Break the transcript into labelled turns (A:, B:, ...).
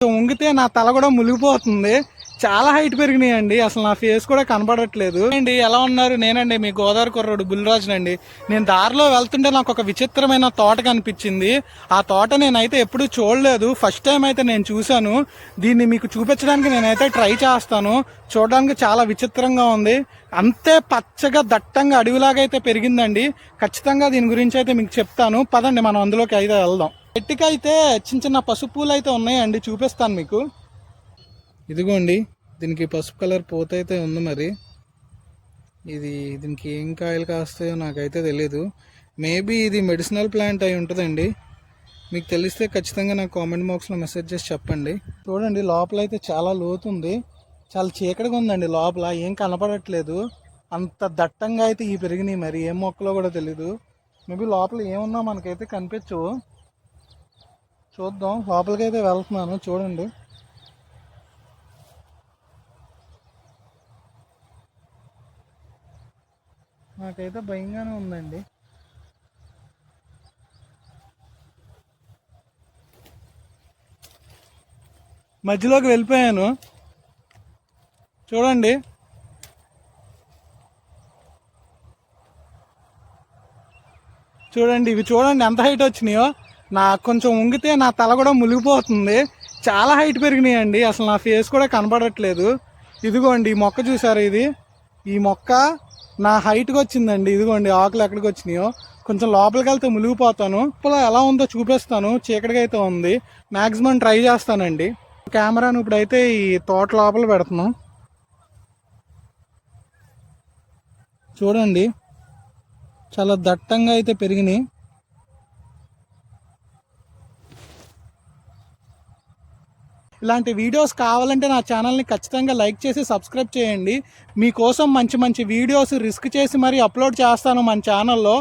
A: వంగితే నా తల కూడా మునిగిపోతుంది. చాలా హైట్ పెరిగినాయండి. అసలు నా ఫేస్ కూడా కనబడట్లేదు అండి. ఎలా ఉన్నారు? నేనండి మీ గోదావరి కుర్రోడు బుల్లిరాజునండి. నేను దారిలో వెళ్తుంటే నాకు ఒక విచిత్రమైన తోట కనిపించింది. ఆ తోట నేనైతే ఎప్పుడూ చూడలేదు. ఫస్ట్ టైం అయితే నేను చూశాను. దీన్ని మీకు చూపించడానికి నేనైతే ట్రై చేస్తాను. చూడడానికి చాలా విచిత్రంగా ఉంది. అంతే పచ్చగా దట్టంగా అడవిలాగా అయితే పెరిగిందండి. ఖచ్చితంగా దీని గురించి అయితే మీకు చెప్తాను. పదండి మనం అందులోకి అయితే వెళ్దాం. చెట్టుకైతే చిన్న చిన్న పసుపు పూలు అయితే ఉన్నాయండి, చూపిస్తాను మీకు. ఇదిగోండి, దీనికి పసుపు కలర్ పూత అయితే ఉంది. మరి దీనికి ఏం కాయలు కాస్తాయో నాకైతే తెలీదు. మేబీ ఇది మెడిసినల్ ప్లాంట్ అయి ఉంటుందండి. మీకు తెలిస్తే ఖచ్చితంగా నాకు కామెంట్ బాక్స్లో మెసేజ్ చేసి చెప్పండి. చూడండి, లోపల అయితే చాలా లోతుంది. చాలా చీకటిగా ఉందండి. లోపల ఏం కనపడట్లేదు. అంత దట్టంగా అయితే ఈ పెరిగినాయి. మరి ఏం మొక్కలో కూడా తెలీదు. మేబీ లోపల ఏమున్నా మనకైతే కనిపించవు. చూద్దాం. లోపలికైతే వెళ్తున్నాను. చూడండి, నాకైతే భయంగానే ఉందండి. మధ్యలోకి వెళ్ళిపోయాను. చూడండి, చూడండి ఇవి చూడండి ఎంత హైట్ వచ్చినాయో. నాకు కొంచెం వంగితే నా తల కూడా మునిగిపోతుంది. చాలా హైట్ పెరిగినాయండి. అసలు నా ఫేస్ కూడా కనబడట్లేదు. ఇదిగోండి, ఈ మొక్క చూసారు? ఈ మొక్క నా హైట్కి వచ్చిందండి. ఇదిగోండి ఆకులు ఎక్కడికి వచ్చినాయో. కొంచెం లోపలికి వెళ్తే మునిగిపోతాను. ఇప్పుడు ఎలా ఉందో చూపిస్తాను. చీకటిగా అయితే ఉంది. మ్యాక్సిమం ట్రై చేస్తానండి. కెమెరాను ఇప్పుడైతే ఈ తోట లోపల పెడుతున్నాం. చూడండి, చాలా దట్టంగా అయితే పెరిగినాయి. ఇలాంటి వీడియోస్ కావాలంటే నా ఛానల్ని ఖచ్చితంగా లైక్ చేసి సబ్స్క్రైబ్ చేయండి. మీకోసం మంచి మంచి వీడియోస్ రిస్క్ చేసి మరీ అప్లోడ్ చేస్తాను మన ఛానల్లో.